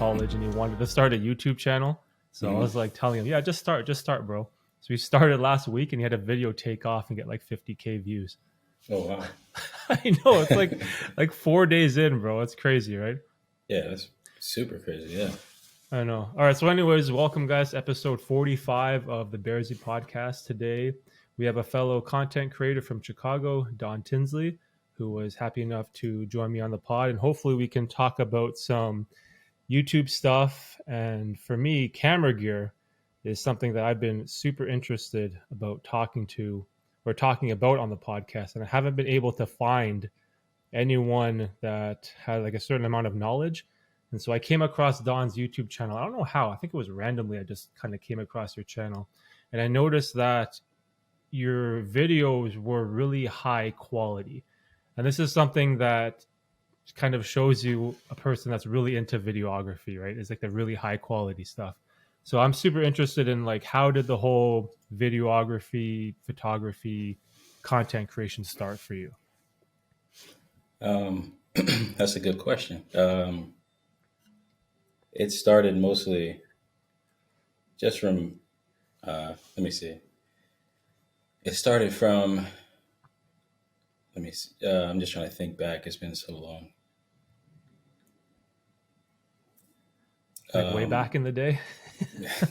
college and he wanted to start a YouTube channel. So I was like telling him, yeah, just start, bro. So we started last week and he had a video take off and get like 50K views. Oh, wow. I know, it's like 4 days in, bro. It's crazy, right? Yeah, that's super crazy. Yeah. I know. All right. So, anyways, welcome, guys, to episode 45 of the Bearzi podcast. Today, we have a fellow content creator from Chicago, Don Tinsley, who was happy enough to join me on the pod. And hopefully, we can talk about some YouTube stuff. And for me, camera gear is something that I've been super interested about talking about on the podcast. And I haven't been able to find anyone that had like a certain amount of knowledge. And so I came across Don's YouTube channel. I don't know how. I think it was randomly. I just kind of came across your channel. And I noticed that your videos were really high quality. And this is something that kind of shows you a person that's really into videography, right? It's like the really high quality stuff. So I'm super interested in like, how did the whole videography, photography, content creation start for you? That's a good question. It started mostly just from, let me see. It started from, let me see. I'm just trying to think back. It's been so long. Like way back in the day?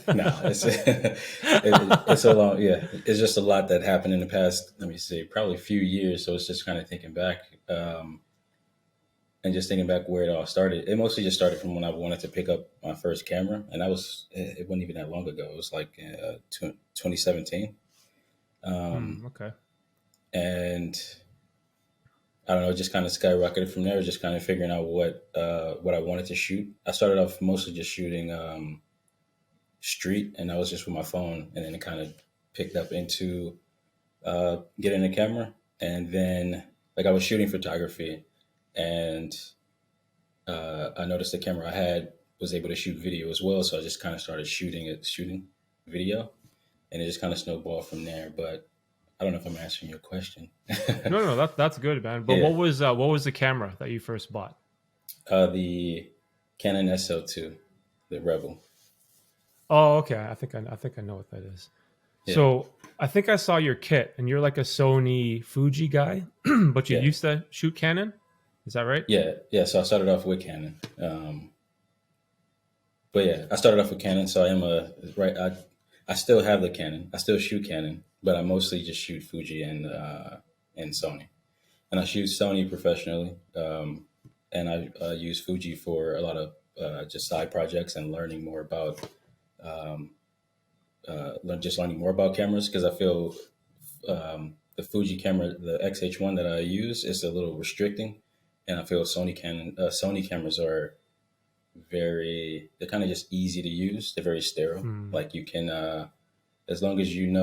No, it's so long. Yeah, it's just a lot that happened in the past. Let me see, probably a few years. So it's just kind of thinking back, and just thinking back where it all started. It mostly just started from when I wanted to pick up my first camera, and it wasn't even that long ago. It was like 2017. Okay. And I don't know, it just kind of skyrocketed from there. Just kind of figuring out what I wanted to shoot. I started off mostly just shooting street, and I was just with my phone, and then it kind of picked up into getting a camera, and then like I was shooting photography, and I noticed the camera I had was able to shoot video as well, so I just kind of started shooting video, and it just kind of snowballed from there. But I don't know if I'm answering your question. No, that's good, man. But Yeah. what was the camera that you first bought? The Canon SL2, the Rebel. Oh, okay. I think I know what that is. Yeah. So I think I saw your kit, and you're like a Sony Fuji guy, but you Yeah. used to shoot Canon. Is that right? Yeah. So I started off with Canon. But yeah, I started off with Canon. So I still have the Canon. I still shoot Canon, but I mostly just shoot Fuji and Sony. And I shoot Sony professionally. And I use Fuji for a lot of just side projects and learning more about cameras, because I feel the Fuji camera, the XH1 that I use, is a little restricting, and I feel Sony cameras are they're kind of just easy to use. They're very sterile. Like you can, as long as you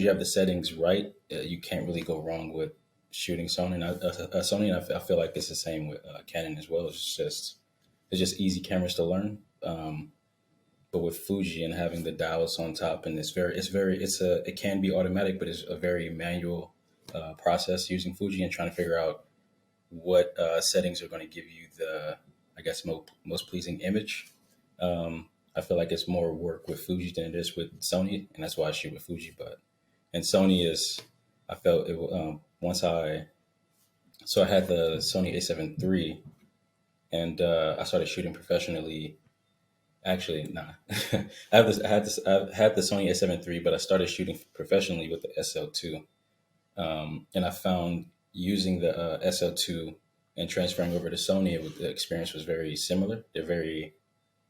have the settings right, you can't really go wrong with shooting Sony. And I feel like it's the same with Canon as well. It's just easy cameras to learn. But with Fuji and having the dials on top, and it can be automatic, but it's a very manual process using Fuji and trying to figure out what settings are going to give you the, I guess, most pleasing image. I feel like it's more work with Fuji than it is with Sony, and that's why I shoot with Fuji. And Sony is, I felt it so I had the Sony A7 III, and I started shooting professionally. Actually, nah. I had the Sony A7 III, but I started shooting professionally with the SL2. And I found using the SL2 and transferring over to Sony, the experience was very similar. They're very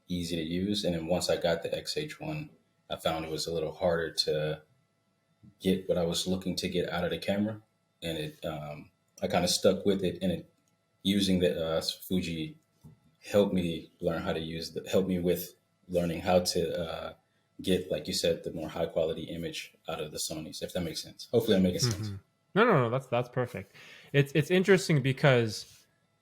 easy to use. And then once I got the XH1, I found it was a little harder to get what I was looking to get out of the camera. And I kind of stuck with it, and using the Fuji helped me learn how to help me with learning how to get, like you said, the more high quality image out of the Sonys, if that makes sense. Hopefully I'm making sense. No, that's perfect. It's interesting because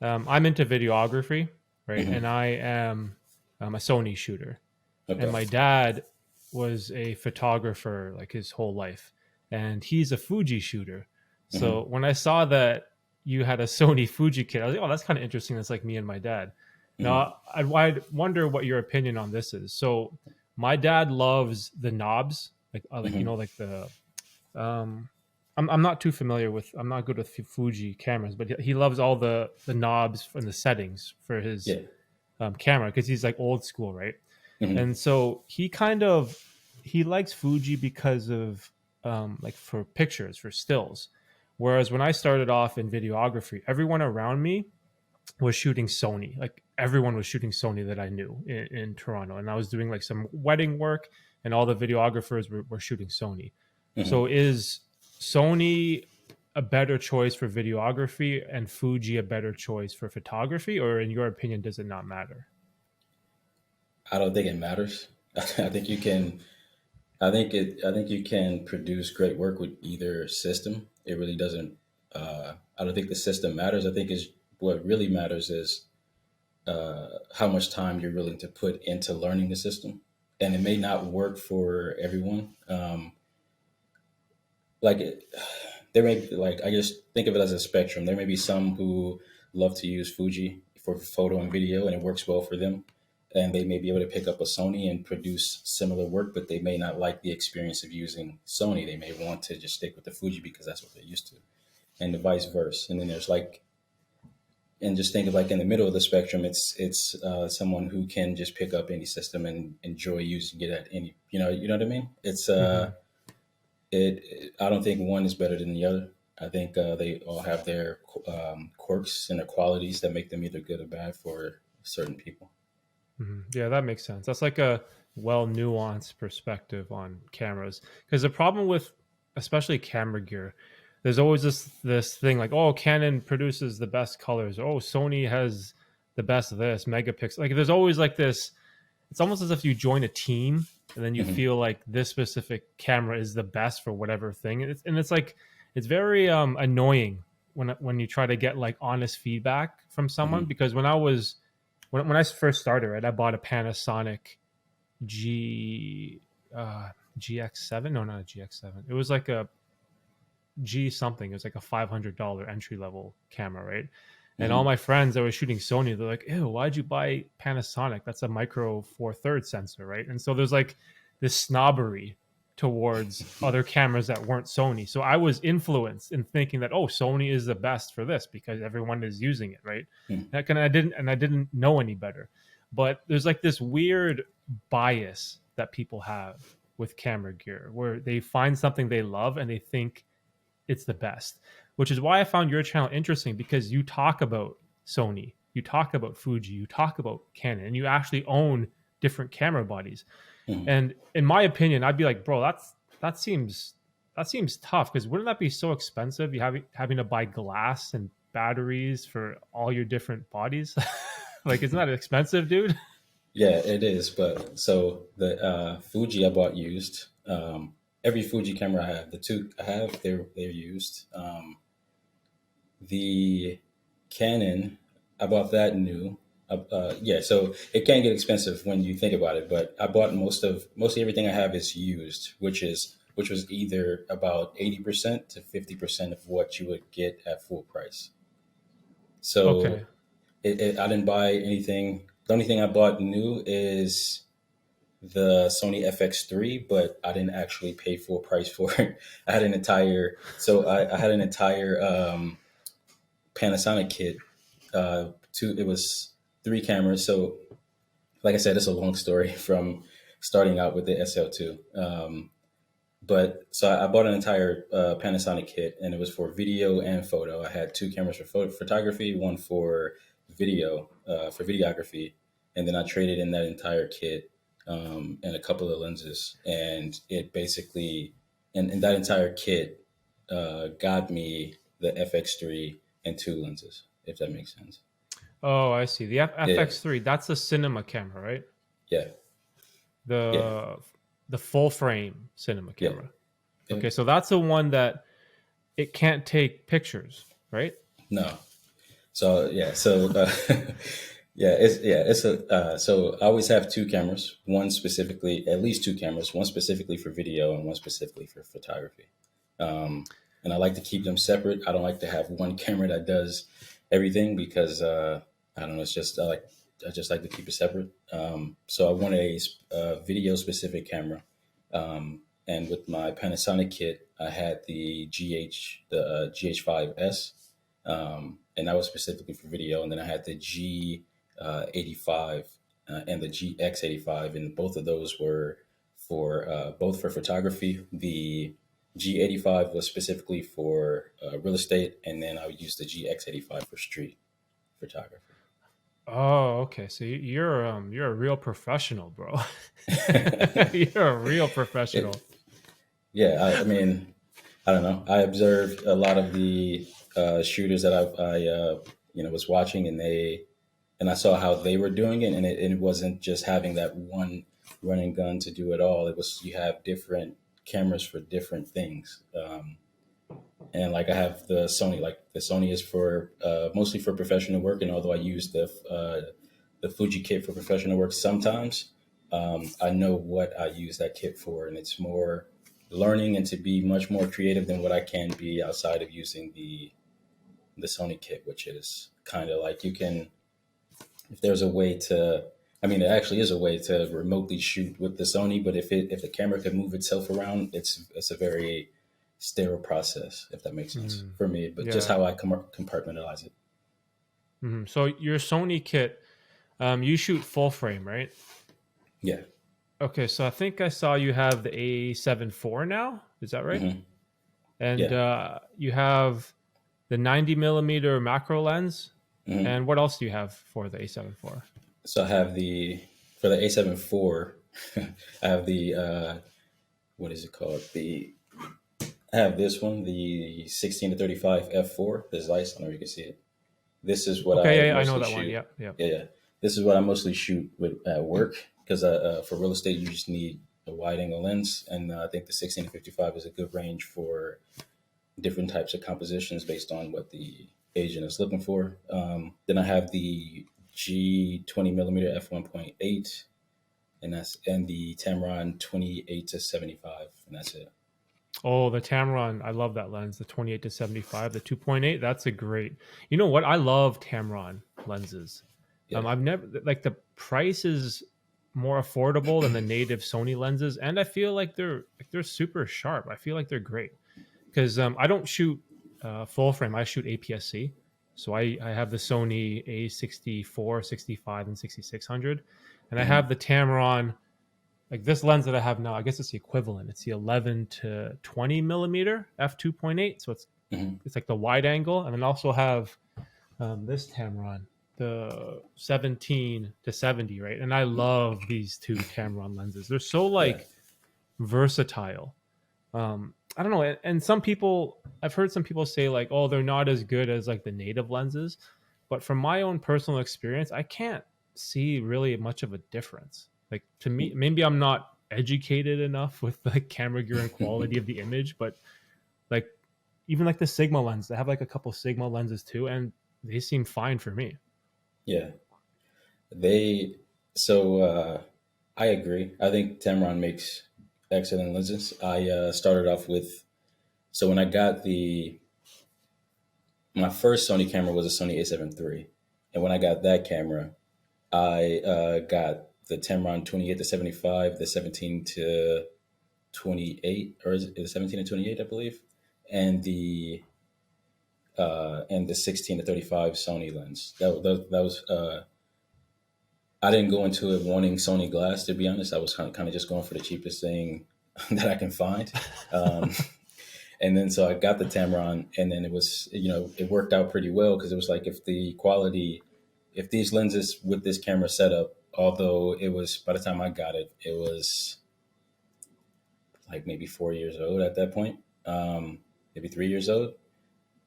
I'm into videography, right? And I am a Sony shooter. Okay. And my dad was a photographer like his whole life, and he's a Fuji shooter. So when I saw that you had a Sony Fuji kit, I was like, oh, that's kind of interesting. That's like me and my dad. Hmm. Now, I'd wonder what your opinion on this is. So, my dad loves the knobs, like Hmm. like the um, I'm not too familiar with. I'm not good with Fuji cameras, but he loves all the knobs and the settings for his Yeah. camera because he's like old school, right? Hmm. And so he likes Fuji because of like for pictures for stills. Whereas when I started off in videography, everyone around me was shooting Sony. Like everyone was shooting Sony that I knew in Toronto, and I was doing like some wedding work, and all the videographers were shooting Sony. Hmm. So is Sony a better choice for videography and Fuji a better choice for photography, or in your opinion, does it not matter? I don't think it matters. I think you can. I think you can produce great work with either system. It really doesn't. I don't think the system matters. I think is what really matters is how much time you're willing to put into learning the system. And it may not work for everyone. Like it, there may be, like I just think of it as a spectrum. There may be some who love to use Fuji for photo and video, and it works well for them. And they may be able to pick up a Sony and produce similar work, but they may not like the experience of using Sony. They may want to just stick with the Fuji because that's what they're used to, and the vice versa. And then there's like, and just think of like in the middle of the spectrum, it's someone who can just pick up any system and enjoy using it at any, you know what I mean. Mm-hmm. I don't think one is better than the other. I think they all have their quirks and their qualities that make them either good or bad for certain people. Mm-hmm. Yeah, that makes sense. That's like a well nuanced perspective on cameras. Because the problem with especially camera gear, there's always this thing like, oh, Canon produces the best colors. Oh, Sony has the best of this megapixel. Like there's always like this. It's almost as if you join a team and then you Hmm. feel like this specific camera is the best for whatever thing. And it's like it's very annoying when you try to get like honest feedback from someone Hmm. because when I first started, right, I bought a Panasonic G GX7. No, not a GX7. It was like a G something. It was like a $500 entry level camera, right? And all Hmm. my friends that were shooting Sony, they're like, "Ew, why'd you buy Panasonic? That's a micro four thirds sensor, right?" And so there's like this snobbery towards other cameras that weren't Sony. So I was influenced in thinking that Sony is the best for this because everyone is using it, right? And I didn't know any better. But there's like this weird bias that people have with camera gear where they find something they love and they think it's the best, which is why I found your channel interesting because you talk about Sony, you talk about Fuji, you talk about Canon, and you actually own different camera bodies. Hmm. And in my opinion, I'd be like, bro, that seems that seems tough because wouldn't that be so expensive? You having to buy glass and batteries for all your different bodies. Like, isn't that expensive, dude? Yeah, it is. But so the Fuji I bought used. Every Fuji camera I have, the two I have, they're used. The Canon, I bought that new. Yeah, so it can get expensive when you think about it. But I bought mostly everything I have is used, which was either about 80% to 50% of what you would get at full price. So Okay. I didn't buy anything. The only thing I bought new is the Sony FX3, but I didn't actually pay full price for it. I had an entire Panasonic kit. It was three cameras. So, like I said, it's a long story from starting out with the SL2. But so I bought an entire Panasonic kit, and it was for video and photo. I had two cameras for photography, one for for videography, and then I traded in that entire kit and a couple of lenses, and it basically, and that entire kit got me the FX3 and two lenses, if that makes sense. Oh, I see. The Yeah, FX3, that's a cinema camera, right? yeah, yeah, The the full frame cinema yeah, camera. yeah. Okay, so that's the one that it can't take pictures, right? No, so yeah, so it's a so I always have two cameras, one specifically, at least two cameras, one specifically for video and one specifically for photography. Um, and I like to keep them separate. I don't like to have one camera that does everything because I don't know. It's just I just like to keep it separate. So I wanted a video specific camera. And with my Panasonic kit, I had the GH5S, and that was specifically for video. And then I had the G85 and the GX85, and both of those were for both for photography. The G85 was specifically for real estate, and then I would use the GX85 for street photography. Oh, okay. So you're a real professional, bro. You're a real professional. Yeah, I mean, I don't know. I observed a lot of the shooters that I was watching, and I saw how they were doing it, and it wasn't just having that one running gun to do it all. It was you have different cameras for different things. And like I have the Sony, like the Sony is for mostly for professional work, and although I use the Fuji kit for professional work sometimes, I know what I use that kit for, and it's more learning and to be much more creative than what I can be outside of using the Sony kit, which is kind of like you can, if there's a way to, I mean, it actually is a way to remotely shoot with the Sony, but if the camera could move itself around, it's a very sterile process, if that makes sense for me, but just Yeah. how I compartmentalize it. So your Sony kit, you shoot full frame, right? Yeah. Okay, so I think I saw you have the A7 IV now. Is that right? hmm And Yeah. you have the 90 millimeter macro lens. hmm And what else do you have for the A7 IV? So I have for the A7 IV, I have what is it called? I have this one, the 16 to 35 f4, the Zeiss. I don't know if you can see it. This is what Okay, I yeah, I know mostly that one. shoot. Yeah, yeah. Yeah. This is what I mostly shoot with at work because for real estate, you just need a wide angle lens. And I think the 16 to 55 is a good range for different types of compositions based on what the agent is looking for. Then I have the G20 millimeter f1.8, and the Tamron 28 to 75, and that's it. Oh, the Tamron. I love that lens, the 28 to 75, the 2.8. That's a great. You know what? I love Tamron lenses. Yeah. I've never like the price is more affordable than the native Sony lenses, and I feel like they're super sharp. I feel like they're great because I don't shoot full frame. I shoot APS-C, so I have the Sony A64, 65, and 6600, and I hmm have the Tamron. Like this lens that I have now, I guess it's the equivalent. It's the 11 to 20 millimeter f2.8, so hmm it's like the wide angle, and then also have this Tamron, the 17 to 70, right? And I love these two Tamron lenses. They're so Yeah. like versatile. I don't know, and some people, I've heard some people say like, oh, they're not as good as like the native lenses, but from my own personal experience, I can't see really much of a difference. Like to me, maybe I'm not educated enough with the camera gear and quality of the image, but like even like the Sigma lens, they have like a couple Sigma lenses too, and they seem fine for me. Yeah. They so I agree. I think Tamron makes excellent lenses. I started off with so when I got my first Sony camera was a Sony A7 III, and when I got that camera, I got the Tamron 28 to 75, the 17 to 28, or is it 17 to 28, I believe, and the 16 to 35 Sony lens. That was I didn't go into it wanting Sony glass, to be honest. I was kind of just going for the cheapest thing that I can find. Um, and then so I got the Tamron, and then it was, it worked out pretty well because it was like if these lenses with this camera setup, although it was, by the time I got it, it was like maybe 4 years old at that point, maybe 3 years old.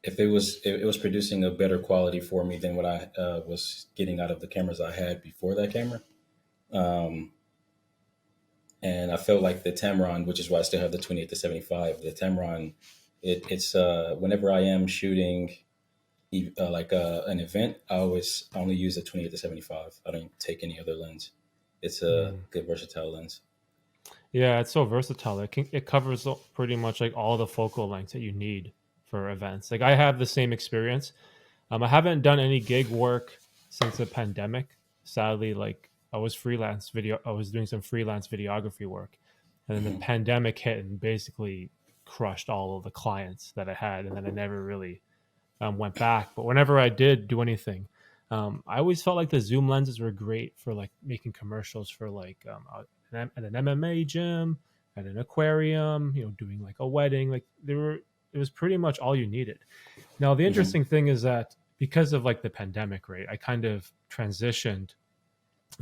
If it was producing a better quality for me than what I was getting out of the cameras I had before that camera. Um, and I felt like the Tamron, which is why I still have the 28 to 75, the Tamron, it's whenever I am shooting like an event, I always only use the 28 to 75. I don't take any other lens. It's a Mm. good versatile lens. Yeah, it's so versatile. It covers pretty much like all the focal lengths that you need for events. Like I have the same experience. I haven't done any gig work since the pandemic, sadly, like I was doing some freelance videography work, and then the Hmm. pandemic hit and basically crushed all of the clients that I had, and then I never really went back. But whenever I did do anything, I always felt like the zoom lenses were great for like making commercials for like at an MMA gym, at an aquarium, doing like a wedding. Like it was pretty much all you needed. Now the Hmm. interesting thing is that because of like the pandemic, right, I kind of transitioned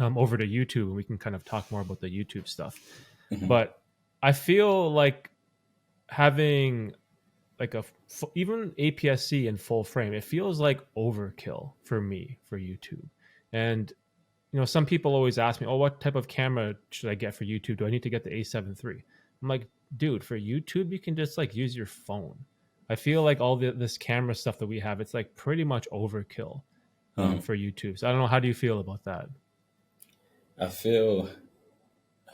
over to YouTube, and we can kind of talk more about the YouTube stuff. Hmm. But I feel like having like even APS-C in full frame, it feels like overkill for me for YouTube. And some people always ask me, "Oh, what type of camera should I get for YouTube? Do I need to get the A7 III?" I'm like, "Dude, for YouTube, you can just like use your phone." I feel like all this camera stuff that we have, it's like pretty much overkill Hmm. for YouTube. So I don't know. How do you feel about that? I feel.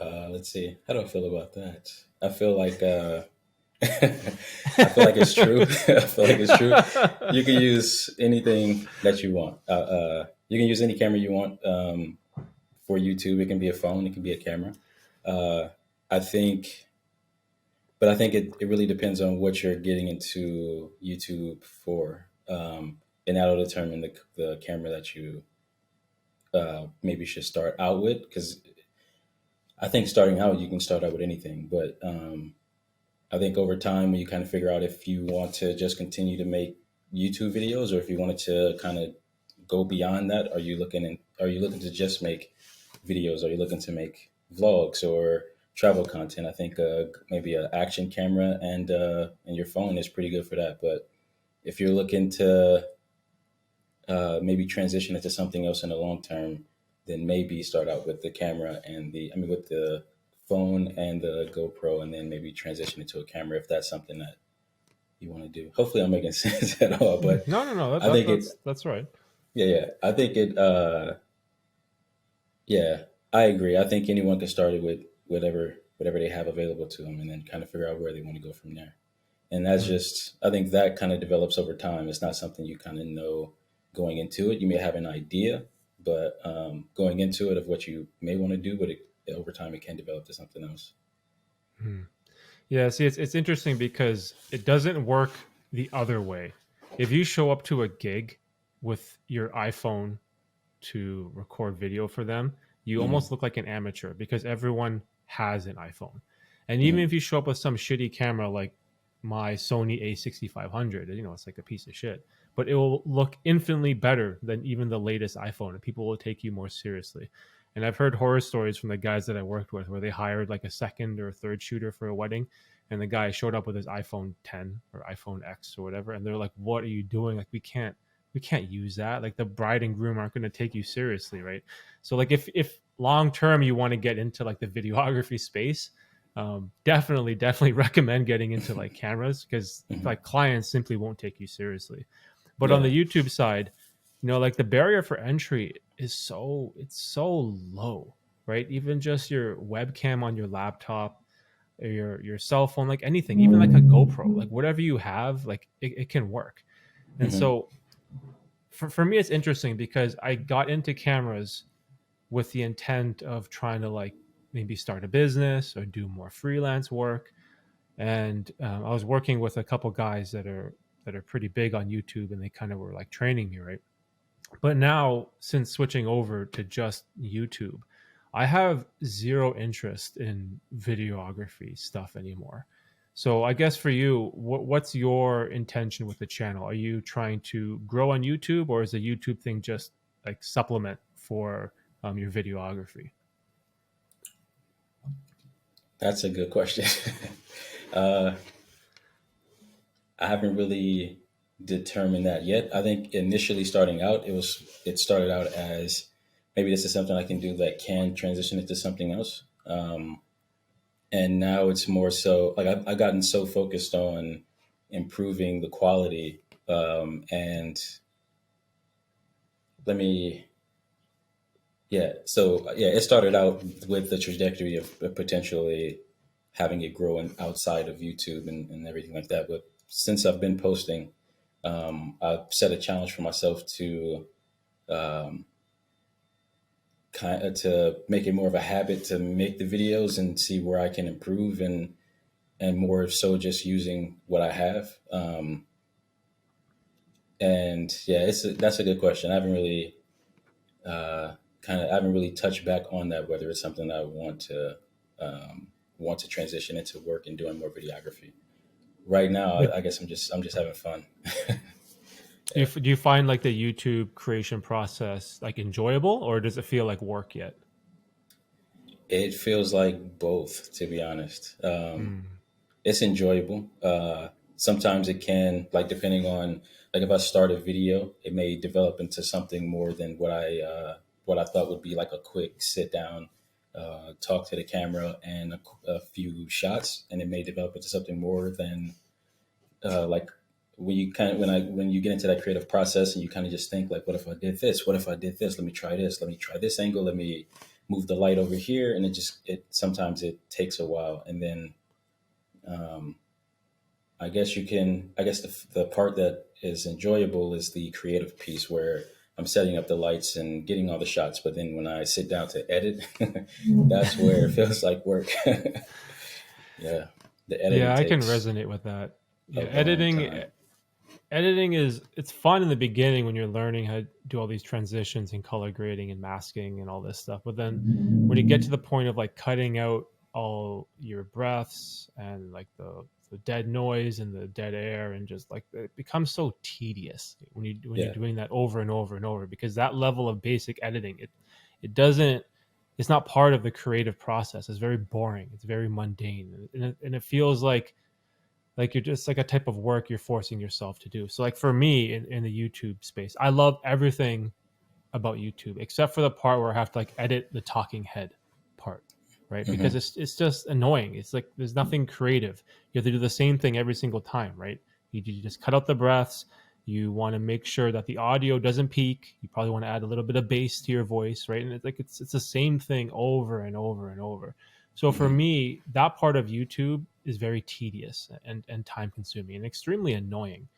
Let's see. How do I feel about that? I feel like. I feel like it's true. I feel like it's true. You can use anything that you want. You can use any camera you want for YouTube. It can be a phone. It can be a camera. Uh, I think, but I think it really depends on what you're getting into YouTube for, and that'll determine the camera that you maybe should start out with. Because I think starting out, you can start out with anything, but I think over time, when you kind of figure out if you want to just continue to make YouTube videos, or if you wanted to kind of go beyond that, are you looking to just make videos? Are you looking to make vlogs or travel content? I think maybe an action camera and your phone is pretty good for that. But if you're looking to maybe transition into something else in the long term, then maybe start out with the camera with the phone and the GoPro, and then maybe transition into a camera if that's something that you want to do. Hopefully, I'm making sense at all, but No, no, no. I think it, That's right. yeah, yeah, I think it, yeah, I agree. I think anyone can start it with whatever they have available to them, and then kind of figure out where they want to go from there. And that's Mm. just, I think that kind of develops over time. It's not something you kind of know going into it. You may have an idea, but going into it of what you may want to do, but over time it can develop to something else. Mm. Yeah, see, it's interesting because it doesn't work the other way. If you show up to a gig with your iPhone to record video for them, you Hmm. almost look like an amateur because everyone has an iPhone. And even Hmm. if you show up with some shitty camera like my Sony A6500, it's like a piece of shit, but it will look infinitely better than even the latest iPhone, and people will take you more seriously. And I've heard horror stories from the guys that I worked with where they hired like a second or third shooter for a wedding, and the guy showed up with his iPhone 10 or iPhone X or whatever, and they're like, "What are you doing? Like, we can't use that. Like, the bride and groom aren't going to take you seriously, right?" So like if long term you want to get into like the videography space, definitely recommend getting into like cameras, because Hmm. like clients simply won't take you seriously. But on Yeah. the YouTube side, like the barrier for entry is so low, right? Even just your webcam on your laptop or your cell phone, like anything, even like a GoPro, like whatever you have, like it can work. And Hmm. so for me, it's interesting because I got into cameras with the intent of trying to like maybe start a business or do more freelance work. And I was working with a couple guys that are pretty big on YouTube, and they kind of were like training me, right? But now, since switching over to just YouTube, I have zero interest in videography stuff anymore. So I guess for you, what's your intention with the channel? Are you trying to grow on YouTube, or is the YouTube thing just like supplement for your videography? That's a good question. uh, I haven't really determined that yet. I think initially starting out, it started out as maybe this is something I can do that can transition into something else. And now it's more so like I've gotten so focused on improving the quality. And let me, yeah. So yeah, it started out with the trajectory of potentially having it growing outside of YouTube and everything like that. But since I've been posting, I've set a challenge for myself to um, kind of to make it more of a habit to make the videos and see where I can improve, and more so just using what I have. And yeah, that's a good question. I haven't really I haven't really touched back on that, whether it's something I want to transition into work and doing more videography. Right now, Like, I guess I'm just having fun. do Yeah. you find like the YouTube creation process like enjoyable, or does it feel like work yet? It feels like both, to be honest. Mm. It's enjoyable. Sometimes it can, like, depending on, like, if I start a video, it may develop into something more than what I thought would be like a quick sit down, talk to the camera and a few shots, and it may develop into something more than like when you kind of when you get into that creative process and you kind of just think like, what if I did this? What if I did this? Let me try this. Let me try this angle. Let me move the light over here, and it sometimes it takes a while, and then um, I guess the part that is enjoyable is the creative piece where I'm setting up the lights and getting all the shots. But then when I sit down to edit, that's where it feels like work. Yeah. The editing Yeah, I can takes resonate with that. a Yeah, long time. editing is it's fun in the beginning when you're learning how to do all these transitions and color grading and masking and all this stuff. But then when you get to the point of like cutting out all your breaths and like the dead noise and the dead air and just like it becomes so tedious when you're Yeah. doing that over and over and over, because that level of basic editing, it doesn't, it's not part of the creative process. It's very boring. It's very mundane, and it feels like you're just like a type of work you're forcing yourself to do. So like for me in the YouTube space, I love everything about YouTube except for the part where I have to like edit the talking head part, right? Because Hmm. it's just annoying. It's like there's nothing creative. You have to do the same thing every single time, right? You just cut out the breaths. You want to make sure that the audio doesn't peak. You probably want to add a little bit of bass to your voice, right? And it's like it's the same thing over and over and over. So for Hmm. me, that part of YouTube is very tedious and time consuming and extremely annoying.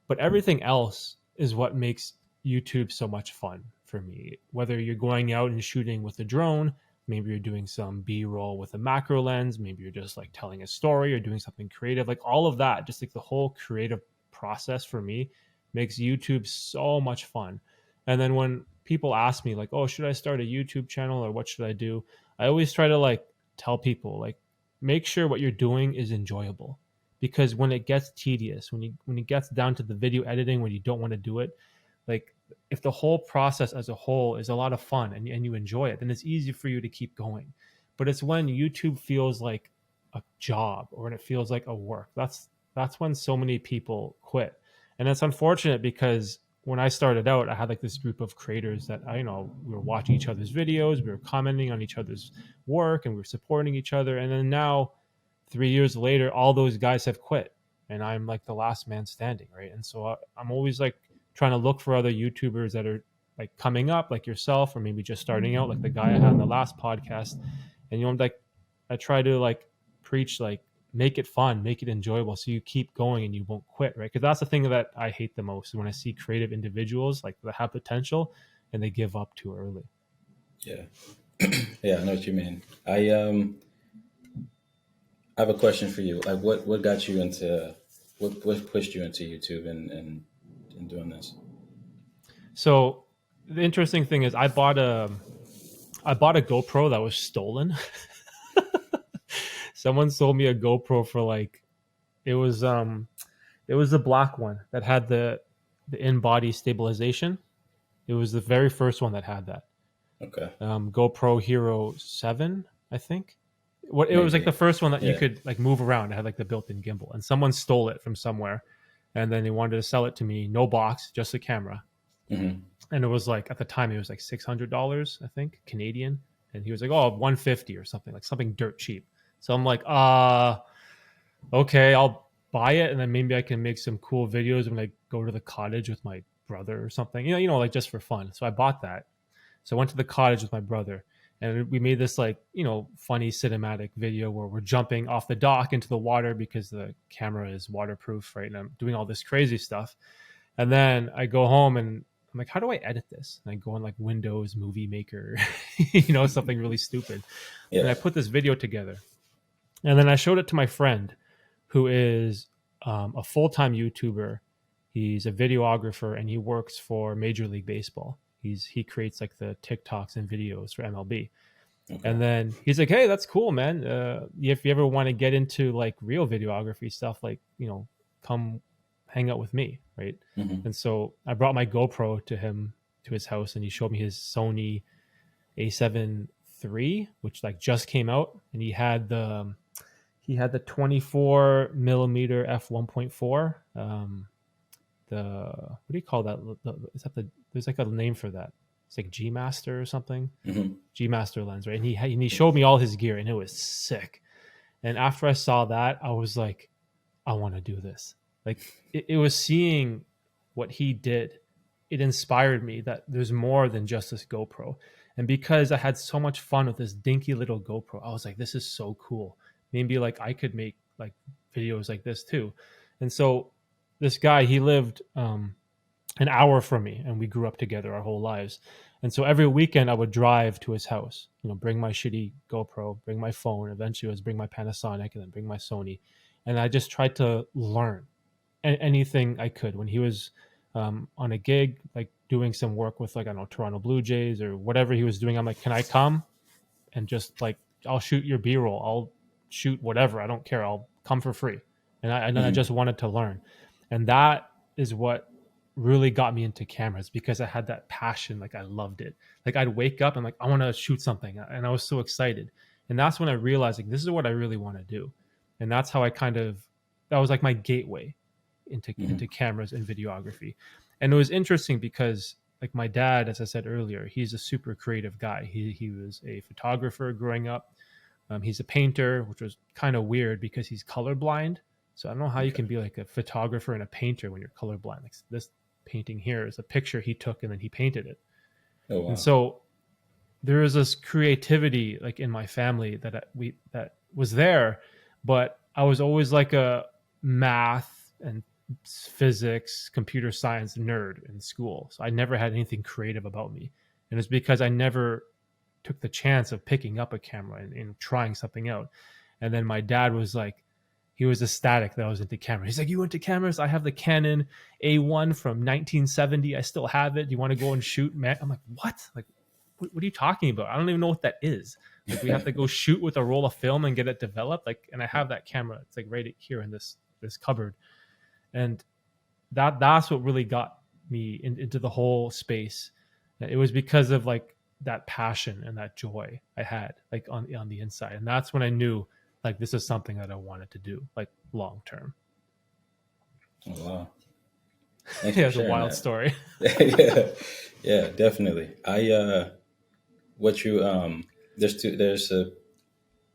But everything else is what makes YouTube so much fun for me. Whether you're going out and shooting with a drone, maybe you're doing some B-roll with a macro lens, maybe you're just like telling a story or doing something creative, like all of that, just like the whole creative process for me makes YouTube so much fun. And then when people ask me like, "Oh, should I start a YouTube channel or what should I do?" I always try to like tell people like make sure what you're doing is enjoyable, because when it gets tedious, when it gets down to the video editing, when you don't want to do it, like if the whole process as a whole is a lot of fun and you enjoy it, then it's easy for you to keep going. But it's when YouTube feels like a job or when it feels like a work, that's when so many people quit. And it's unfortunate because when I started out, I had like this group of creators that I, you know, we were watching each other's videos, we were commenting on each other's work, and we were supporting each other. And then now 3 years later, all those guys have quit, and I'm like the last man standing, right? And so I'm always like trying to look for other YouTubers that are like coming up, like yourself, or maybe just starting out, like the guy I had in the last podcast. And you know, like I try to like preach like make it fun, make it enjoyable, so you keep going and you won't quit, right? Because that's the thing that I hate the most when I see creative individuals like that have potential and they give up too early. Yeah. Yeah, I know what you mean. I have a question for you. Like, what got you into what pushed you into YouTube and doing this? So the interesting thing is I bought a GoPro that was stolen. Someone sold me a GoPro for like it was um it was the black one that had the in body stabilization. It was the very first one that had that. Okay, GoPro Hero 7, I think. What it was like the maybe. first one that you Yeah. could like move around. It had like the built-in gimbal, and someone stole it from somewhere, and then they wanted to sell it to me, no box, just the camera. Hmm. And it was like at the time it was like $600, I think, Canadian. And he was like, "Oh, 150 or something, like something dirt cheap." So I'm like, okay, I'll buy it, and then maybe I can make some cool videos when I go to the cottage with my brother or something. Like just for fun. So I bought that. So I went to the cottage with my brother, and we made this like funny cinematic video where we're jumping off the dock into the water because the camera is waterproof, right? And I'm doing all this crazy stuff. And then I go home and I'm like, how do I edit this? And I go on like Windows Movie Maker, something really stupid. And Yeah. I put this video together. And then I showed it to my friend who is a full-time YouTuber. He's a videographer and he works for Major League Baseball. He creates like the TikToks and videos for MLB. Okay. And then he's like, "Hey, that's cool, man. If you ever want to get into like real videography stuff, like come hang out with me, right?" Mm-hmm. And so I brought my GoPro to his house, and he showed me his Sony A7 III, which like just came out, and he had the 24 millimeter f1.4. The what do you call that? Is that there's like a name for that? It's like G Master or something. Mm-hmm. G Master lens, right? And he showed me all his gear, and it was sick. And after I saw that, I was like, I want to do this. Like it was seeing what he did. It inspired me that there's more than just this GoPro. And because I had so much fun with this dinky little GoPro, I was like, this is so cool. Maybe like I could make like videos like this too. And so this guy, he lived an hour from me, and we grew up together our whole lives. And so every weekend I would drive to his house, bring my shitty GoPro, bring my phone. Eventually, it was bring my Panasonic, and then bring my Sony. And I just tried to learn anything I could. When he was on a gig, like doing some work with like I don't know Toronto Blue Jays or whatever he was doing, I'm like, can I come and just like I'll shoot your B-roll, I'll shoot whatever, I don't care, I'll come for free. And I Mm-hmm. just wanted to learn, and that is what really got me into cameras, because I had that passion. Like I loved it. Like I'd wake up and like I want to shoot something, and I was so excited. And that's when I realized like this is what I really want to do. And that's how that was like my gateway Mm-hmm. into cameras and videography. And it was interesting because like my dad, as I said earlier, he's a super creative guy. He was a photographer growing up. He's a painter, which was kind of weird because he's colorblind. So I don't know how you Okay. can be like a photographer and a painter when you're colorblind. Like this painting here is a picture he took and then he painted it. Oh And wow. so there is this creativity like in my family that was there, but I was always like a math and physics, computer science nerd in school. So I never had anything creative about me. And it's because I never took the chance of picking up a camera and trying something out. And then my dad was like, he was ecstatic that I was into cameras. He's like, "You into cameras? I have the Canon A1 from 1970. I still have it. Do you want to go and shoot, man?" I'm like, "What? Like, what are you talking about? I don't even know what that is." Like, we have to go shoot with a roll of film and get it developed. Like, and I have that camera. It's like right here in this cupboard. And that's what really got me into the whole space. It was because of like that passion and that joy I had like on the inside. And that's when I knew like this is something that I wanted to do like long term. Oh wow. Thanks Yeah, for it's a sharing wild that. story. Yeah. Yeah, definitely. What you there's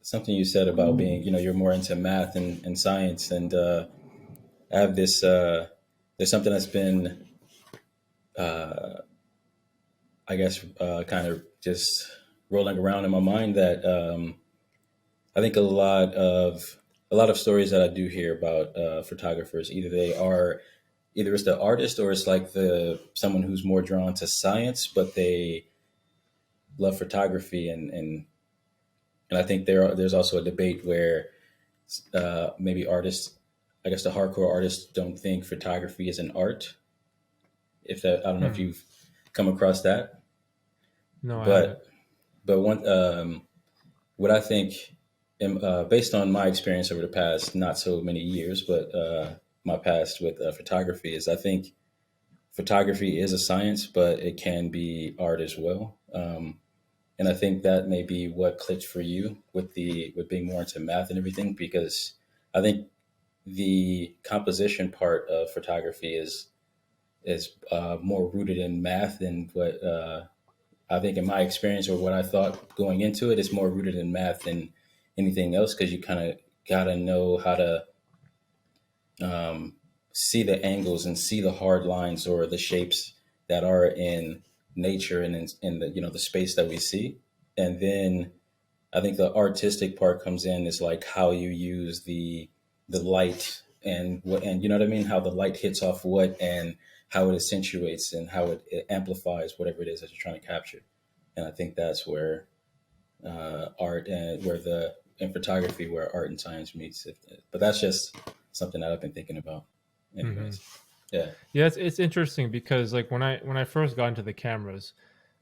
something you said about being, you're more into math and science, and I have this there's something that's been I guess kind of just rolling around in my mind that I think a lot of stories that I do hear about photographers, either it's the artist or it's like the someone who's more drawn to science, but they love photography, and I think there's also a debate where maybe artists, I guess the hardcore artists don't think photography is an art. If that, I don't know if Hmm. you've come across that, No, I haven't. but one what I think, based on my experience over the past not so many years, but my past with photography, is I think photography is a science, but it can be art as well. And I think that may be what clicked for you with being more into math and everything, because I think the composition part of photography is more rooted in math than what I think in my experience, or what I thought going into it, is more rooted in math than anything else, because you kind of got to know how to see the angles and see the hard lines or the shapes that are in nature and in the the space that we see. And then I think the artistic part comes in, is like how you use the light and what, and you know what I mean, how the light hits off what, and how it accentuates and how it amplifies whatever it is that you're trying to capture. And I think that's where art and where the in photography where art and science meets. But that's just something that I've been thinking about. Mm-hmm. Anyways, yeah. Yeah, it's interesting because like when I first got into the cameras,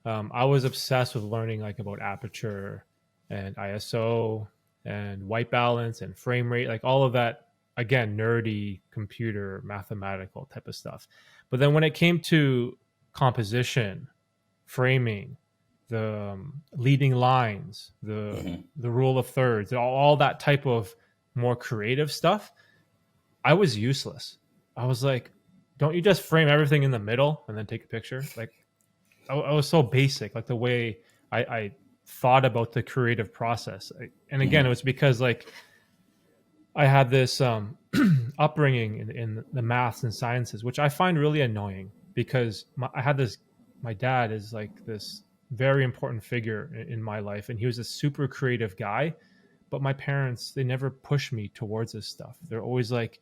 I was obsessed with learning like about aperture and ISO and white balance and frame rate, like all of that. Again, nerdy computer mathematical type of stuff. But then when it came to composition, framing, the leading lines, Hmm. the rule of thirds, all that type of more creative stuff, I was useless. I was like, don't you just frame everything in the middle and then take a picture? Like, I was so basic, like the way I thought about the creative process. And again, it Hmm. was because like I had this upbringing in the maths and sciences, which I find really annoying because I had this. My dad is like this very important figure in my life, and he was a super creative guy. But my parents, they never pushed me towards this stuff. They're always like,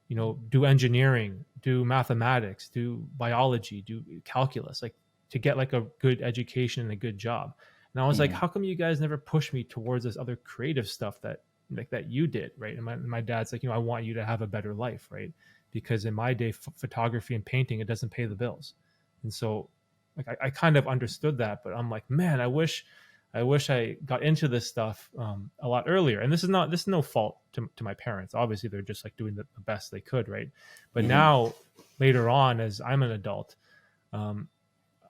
you know, do engineering, do mathematics, do biology, do calculus, like to get like a good education and a good job. And I was like, Hmm. how come you guys never push me towards this other creative stuff that like that you did, right? And my dad's like, you know, I want you to have a better life, right? Because in my day, photography and painting, it doesn't pay the bills. And so like I kind of understood that, but I'm like, man, I wish I got into this stuff a lot earlier. And this is no fault to my parents. Obviously, they're just like doing the best they could, right? But Hmm. now, later on, as I'm an adult, um,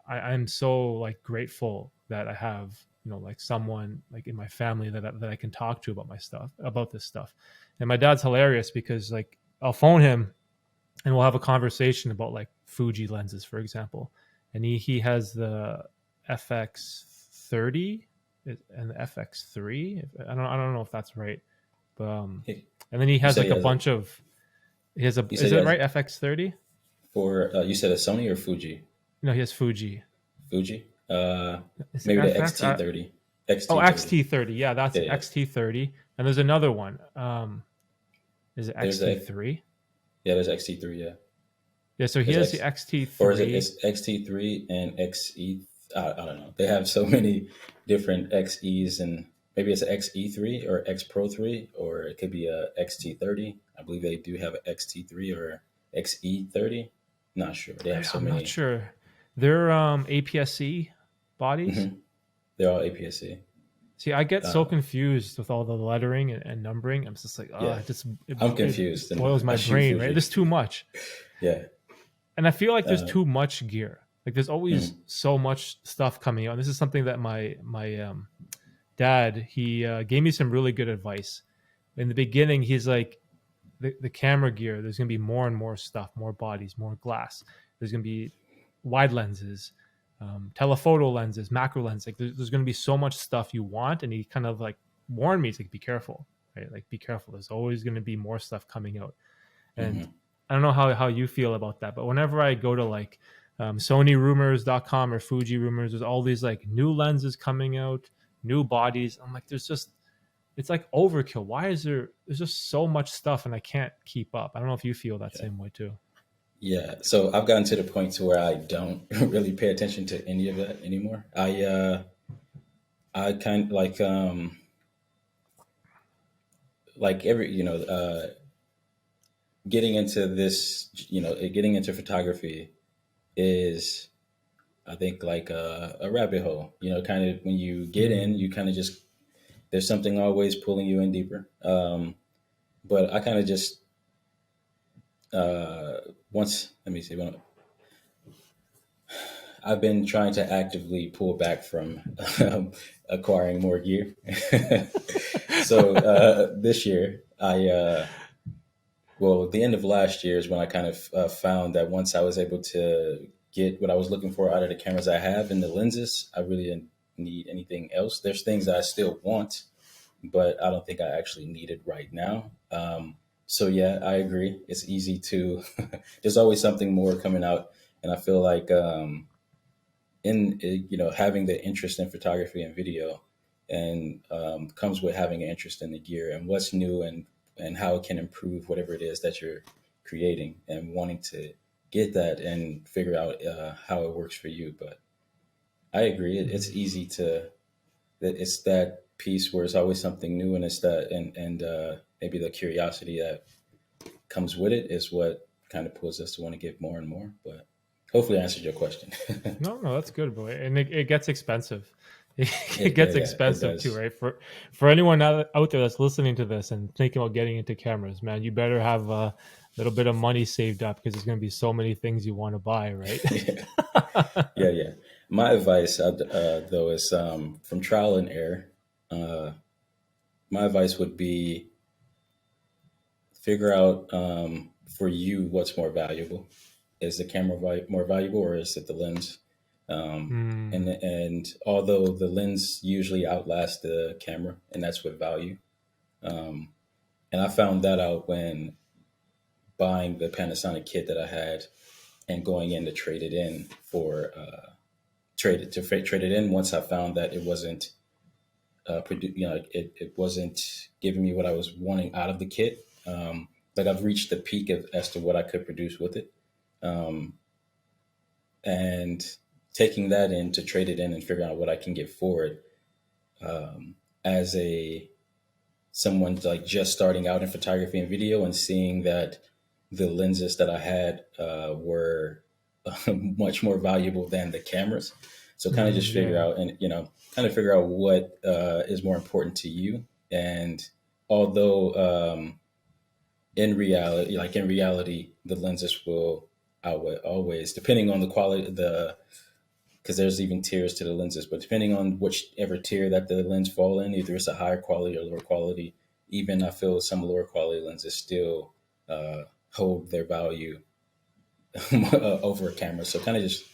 I'm so like grateful that I have like someone like in my family that I can talk to about my stuff about this stuff. And my dad's hilarious because like I'll phone him and we'll have a conversation about like Fuji lenses, for example. And he has the FX30 and the FX3. I don't know if that's right, but and then he You has said like he a has a. bunch of he has a You said is he it has right FX30? for. You said a Sony or Fuji? No, he has Fuji. Fuji. Is it Maybe the FX? XT30. Oh, XT30. XT30. Yeah, that's Yeah, yeah. XT30. And there's another one. Is it There's a XT3? there's XT3. Yeah. Yeah, so he There's has the X, or is it XT3. it's XT3 and XE? I don't know. They have so many different XEs, and maybe it's an XE3 or X Pro 3, or it could be a XT30. I believe they do have an XT3 or XE30. Not sure. They have so I'm not many. sure. They're APS-C bodies. Hmm. They're all APS-C. See, I get so Uh, confused with all the lettering and numbering. I'm just like, yeah, I'm it confused and boils my I shoot brain, right? Fuji. There's too much. Yeah. And I feel like there's Uh, too much gear. Like there's always mhm. so much stuff coming out. And this is something that my dad, he gave me some really good advice. In the beginning, he's like, the camera gear, there's going to be more and more stuff, more bodies, more glass. There's going to be wide lenses, telephoto lenses, macro lenses. Like there's going to be so much stuff you want. And he kind of like warned me, he's like, be careful, right? Like be careful. There's always going to be more stuff coming out. And Hmm. I don't know how you feel about that, but whenever I go to like SonyRumors.com or Fuji Rumors, there's all these like new lenses coming out, new bodies. I'm like, there's just it's like overkill. Why is there's just so much stuff and I can't keep up? I don't know if you feel that Yeah. same way too. Yeah. So I've gotten to the point to where I don't really pay attention to any of that anymore. I kind of like every getting into this getting into photography is, I think, like a rabbit hole. Kind of when you get in, Mm. you kind of just, there's something always pulling you in deeper. But I kind of just uh, once let me see. I've been trying to actively pull back from acquiring more gear. So this year, well, the end of last year is when I kind of found that once I was able to get what I was looking for out of the cameras I have and the lenses, I really didn't need anything else. There's things that I still want, but I don't think I actually need it right now. So yeah, I agree. It's easy to. There's always something more coming out, and I feel like in having the interest in photography and video, and comes with having an interest in the gear and what's new and how it can improve whatever it is that you're creating and wanting to get that and figure out how it works for you. But I agree, it's Mhm. easy to it's that piece where it's always something new, and it's that and maybe the curiosity that comes with it is what kind of pulls us to want to get more and more. But hopefully, I answered your question. No, no, that's good, bro. And it gets expensive. It Yeah, gets yeah, it expensive too, does. right? For anyone out there that's listening to this and thinking about getting into cameras, man, you better have a little bit of money saved up because there's going to be so many things you want to buy, right? Yeah, yeah, yeah. My advice, though, is from trial and error. Uh, my advice would be figure out for you what's more valuable. Is the camera more valuable, or is it the lens? Hmm. And although the lens usually outlasts the camera, and that's with value. Um, and I found that out when buying the Panasonic kit that I had and going in to trade it in for trade it in. Once I found that it wasn't it wasn't giving me what I was wanting out of the kit. Like I've reached the peak as to what I could produce with it. Um, and taking that in to trade it in and figuring out what I can get for it, as a someone like just starting out in photography and video, and seeing that the lenses that I had were much more valuable than the cameras. So kind of just figure Yeah. out, and kind of figure out what is more important to you. And although in reality, the lenses will outweigh always, depending on the quality, because there's even tiers to the lenses, but depending on whichever tier that the lens fall in, either it's a higher quality or lower quality. Even I feel some lower quality lenses still hold their value over a camera. So kind of just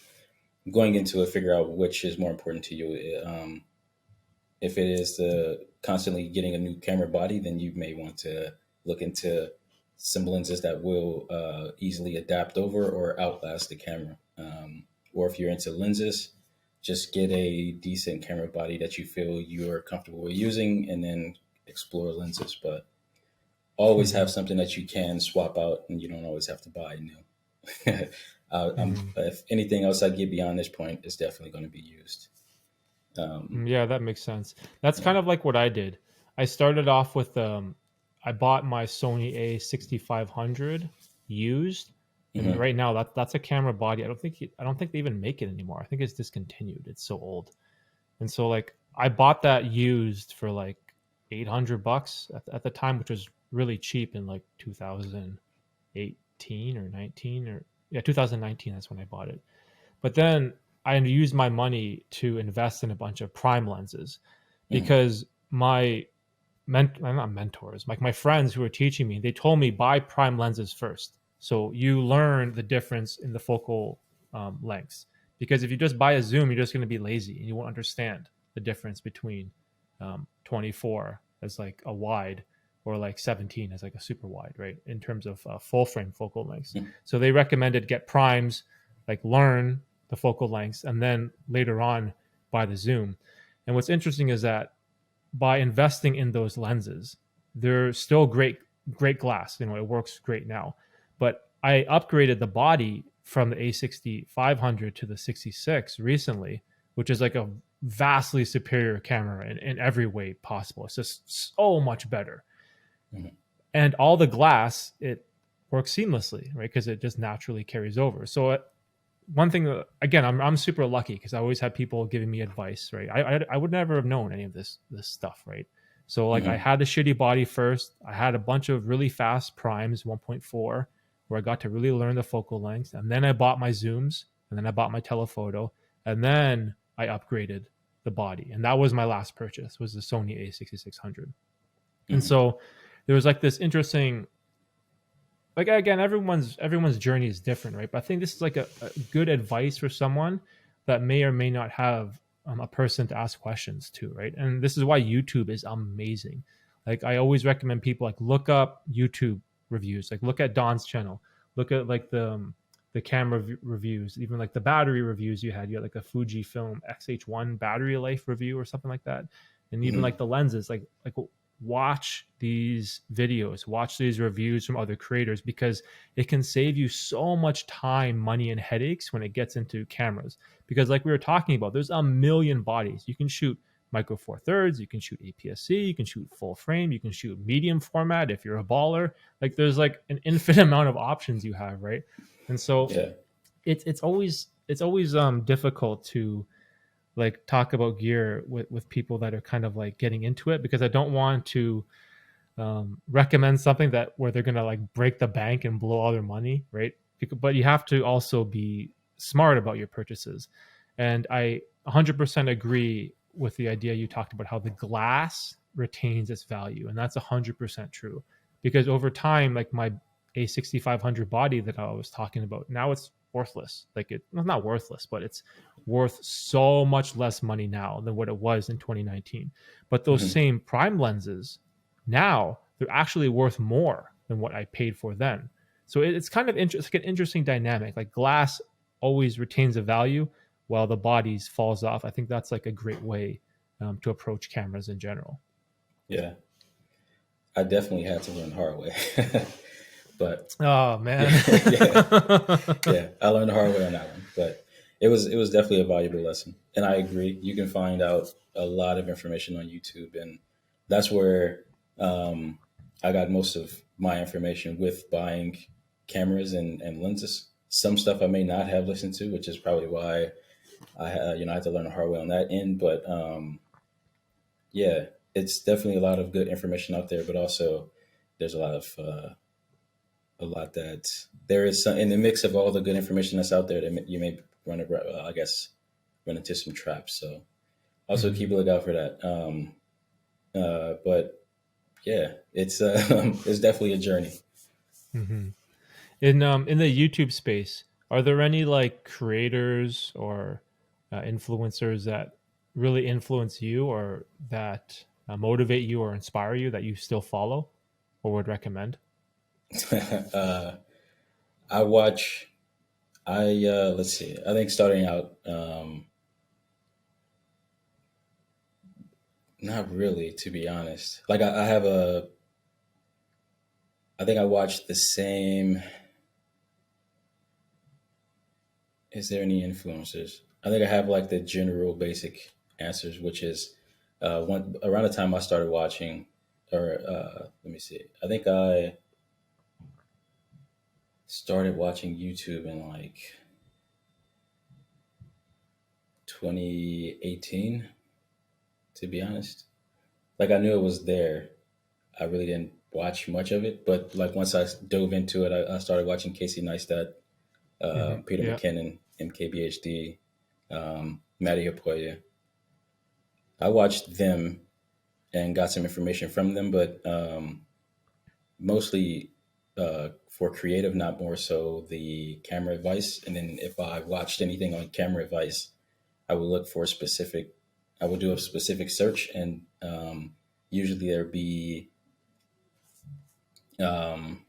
going into it, figure out which is more important to you. If it is the constantly getting a new camera body, then you may want to look into some lenses that will easily adapt over or outlast the camera. Or if you're into lenses, just get a decent camera body that you feel you're comfortable with using, and then explore lenses. But always have Hmm. something that you can swap out, and you don't always have to buy new. Hmm. If anything else I get beyond this point is definitely going to be used. Yeah, that makes sense. That's Yeah. kind of like what I did. I started off with I bought my Sony A6500 used, and Hmm. right now that's a camera body. I don't think they even make it anymore. I think it's discontinued. It's so old. And so like I bought that used for like $800 at the time, which was really cheap in like 2018 or 19 or yeah, 2019, that's when I bought it. But then I used my money to invest in a bunch of prime lenses Hmm. because not mentors, like my friends who were teaching me, they told me buy prime lenses first. So you learn the difference in the focal lengths. Because if you just buy a zoom, you're just going to be lazy and you won't understand the difference between 24 as like a wide or like 17 as like a super wide, right? In terms of full frame focal lengths. So they recommended get primes, like learn the focal lengths, and then later on buy the zoom. And what's interesting is that by investing in those lenses, they're still great glass. You know, it works great now. But I upgraded the body from the A6500 to the 66 recently, which is like a vastly superior camera in every way possible. It's just so much better. Hmm. And all the glass, it works seamlessly, right? Because it just naturally carries over. So one thing that, again, I'm super lucky because I always had people giving me advice, right? I would never have known any of this stuff, right? So like I Hmm. had the shitty body first. I had a bunch of really fast primes, 1.4, where I got to really learn the focal length, and then I bought my zooms, and then I bought my telephoto, and then I upgraded the body, and that was my last purchase was the Sony A6600. And Hmm. so there was like this interesting, like again, everyone's journey is different, right? But I think this is like a good advice for someone that may or may not have a person to ask questions to, right? And this is why YouTube is amazing. Like I always recommend people like look up YouTube reviews, like look at Don's channel, look at like the camera reviews, even like the battery reviews you had like a Fujifilm X-H1 battery life review or something like that, and even Hmm. like the lenses, like watch these videos, watch these reviews from other creators, because it can save you so much time, money, and headaches when it gets into cameras. Because like we were talking about, there's a million bodies. You can shoot micro four thirds, you can shoot APS-C, you can shoot full frame, you can shoot medium format if you're a baller. Like there's like an infinite amount of options you have, right? And so Yeah. it's always difficult to like talk about gear with people that are kind of like getting into it, because I don't want to recommend something that where they're gonna like break the bank and blow all their money, right? But you have to also be smart about your purchases, and I 100% agree with the idea you talked about, how the glass retains its value, and that's 100% true. Because over time, like my A6500 body that I was talking about, now it's worthless. Like well, not worthless, but it's worth so much less money now than what it was in 2019. But those Hmm. same prime lenses, now they're actually worth more than what I paid for then. So it's kind of like an interesting dynamic. Like glass always retains a value while the bodies falls off. I think that's like a great way to approach cameras in general. Yeah. I definitely had to learn the hard way. But Oh yeah, man. yeah, yeah. I learned the hard way on that one. But it was definitely a valuable lesson. And I agree. You can find out a lot of information on YouTube, and that's where I got most of my information with buying cameras and lenses. Some stuff I may not have listened to, which is probably why I had to learn the hard way on that end. But yeah, it's definitely a lot of good information out there, but also there's a lot that there is some in the mix of all the good information that's out there that you may I guess run into some traps. So also Mhm. keep a lookout for that. But yeah, it's it's definitely a journey. Mhm. In the YouTube space, are there any like creators or influencers that really influence you, or that motivate you or inspire you, that you still follow or would recommend? uh, I watch. Let's see. I think starting out, not really, to be honest. Like I have a. I think I watched the same. Is there any influencers? I think I have like the general basic answers, which is one around the time I started watching, or let me see. I think I started watching YouTube in like 2018. To be honest, like I knew it was there. I really didn't watch much of it, but like once I dove into it, I started watching Casey Neistat, Peter Yeah. McKinnon, MKBHD, Matty Hapoya. I watched them and got some information from them, but mostly for creative, not more so the camera advice. And then if I watched anything on camera advice, I would look for specific. I would do a specific search, and usually there'd be um,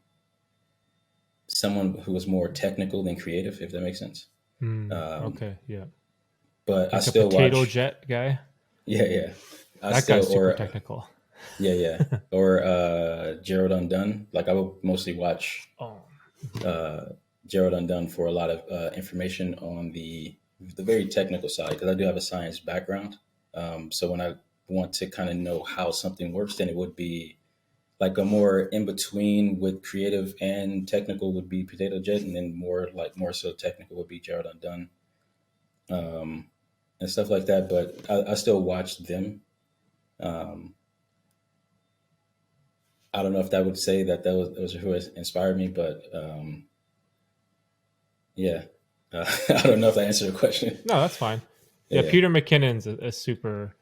someone who was more technical than creative, if that makes sense. Um, Okay. Yeah. but I Like the still potato watch. jet guy. Yeah, yeah. I That still guy's super or technical. yeah, yeah, or Gerald Undone. Like I would mostly watch Oh. uh, Gerald Undone for a lot of information on the very technical side, because I do have a science background. So when I want to kind of know how something works, then it would be like a more in between with creative and technical would be Potato Jet, and then more so technical would be Gerald Undone, and stuff like that. But I still watch them. Um, I don't know if that would say that those are who has inspired me, but yeah, I don't know if I answered the question. No, that's fine. Yeah, Yeah. Peter McKinnon's a super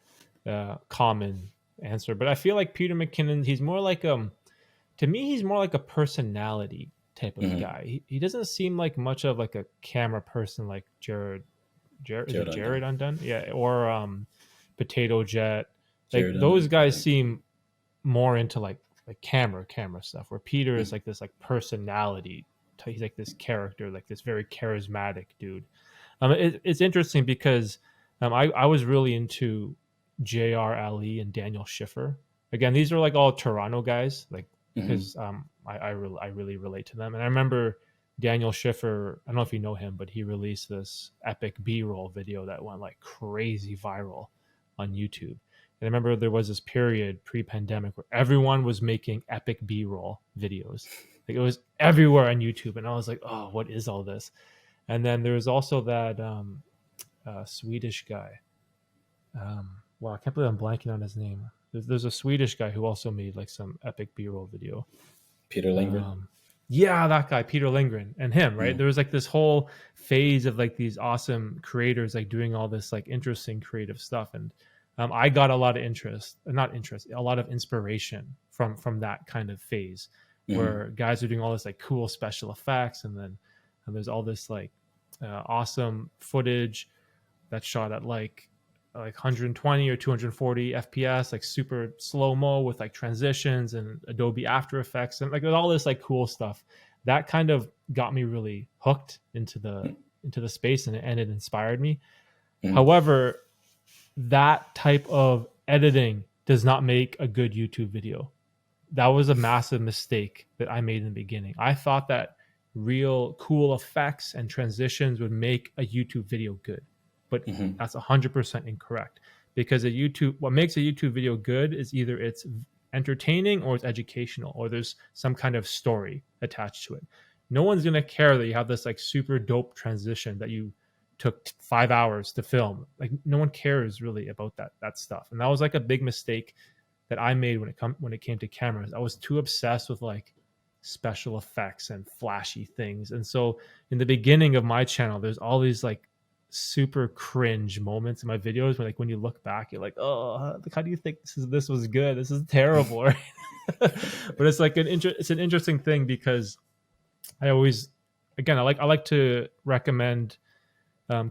common answer, but I feel like Peter McKinnon, he's more like to me, he's more like a personality type of Hmm. guy. He doesn't seem like much of like a camera person like Jared, is it Jared Jared Undone. Undone? Yeah, or Potato Jet. Like Jared those Undone, I guys think. seem more into like camera stuff. Where Peter is Mhm. like this like personality. He's like this character, like this very charismatic dude. It's interesting because I was really into J.R. Ali and Daniel Schiffer. again, these are like all Toronto guys, like Hmm. because I really relate to them. And I remember Daniel Schiffer. I don't know if you know him, but he released this epic B-roll video that went like crazy viral on YouTube. And I remember there was this period pre-pandemic where everyone was making epic B-roll videos. Like it was everywhere on YouTube, and I was like, "Oh, what is all this?" And then there was also that Swedish guy. Wow, I can't believe I'm blanking on his name. There's a Swedish guy who also made like some epic B-roll video. Peter Lindgren. Um, yeah, that guy, Peter Lindgren, and him, right? Mm. There was like this whole phase of like these awesome creators like doing all this like interesting creative stuff, and I got a lot of not interest, a lot of inspiration from that kind of phase Hmm. where guys are doing all this like cool special effects, and then and there's all this like awesome footage that's shot at like 120 or 240 FPS, like super slow mo with like transitions and Adobe After Effects and like all this like cool stuff. That kind of got me really hooked into the space, and it inspired me. Hmm. However, that type of editing does not make a good YouTube video. That was a massive mistake that I made in the beginning. I thought that real cool effects and transitions would make a YouTube video good, but Hmm. that's 100% incorrect. Because what makes a YouTube video good is either it's entertaining or it's educational or there's some kind of story attached to it. No one's gonna care that you have this like super dope transition that you took 5 hours to film. Like no one cares really about that stuff, and that was like a big mistake that I made when it came to cameras. I was too obsessed with like special effects and flashy things. And so in the beginning of my channel, there's all these like super cringe moments in my videos where like when you look back, you're like, oh, how do you think this was good? This is terrible, right? But it's like it's an interesting thing because I always again I like to recommend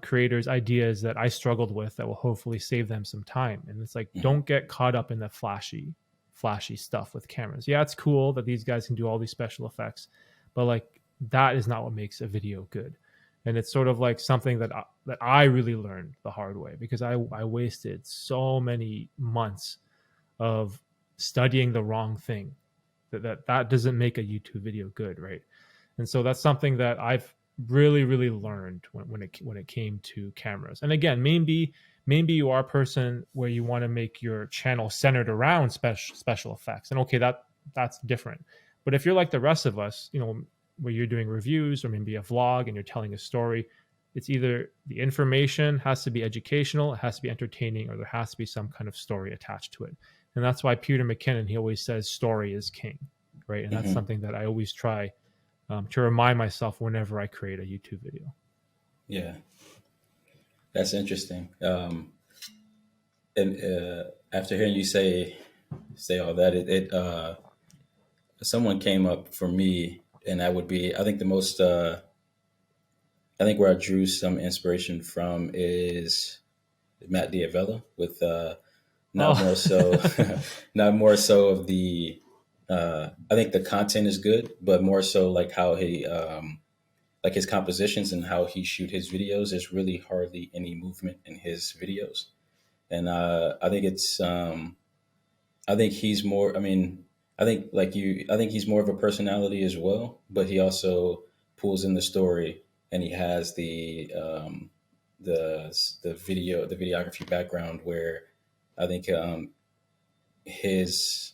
creators ideas that I struggled with that will hopefully save them some time. And it's like, Hmm. don't get caught up in the flashy stuff with cameras. Yeah, it's cool that these guys can do all these special effects, but like that is not what makes a video good. And it's sort of like something that I really learned the hard way because I wasted so many months of studying the wrong thing that doesn't make a YouTube video good, right? And so that's something that I've really learned when it came to cameras. And again, maybe you are a person where you want to make your channel centered around special effects, and okay, that's different. But if you're like the rest of us, you know, where you're doing reviews or maybe a vlog and you're telling a story, it's either the information has to be educational, it has to be entertaining, or there has to be some kind of story attached to it. And that's why Peter McKinnon, he always says story is king, right? And that's Hmm. something that I always try to remind myself whenever I create a YouTube video. Yeah, that's interesting. And after hearing you say all that, it someone came up for me, and that would be I think the most I think where I drew some inspiration from is Matt Diavella with not Oh, more so not more so of the I think the content is good, but more so like how he like his compositions and how he shoot his videos. There's really hardly any movement in his videos, and I think it's I think he's more. I mean, I think like you. I think he's more of a personality as well, but he also pulls in the story, and he has the videography background where I think his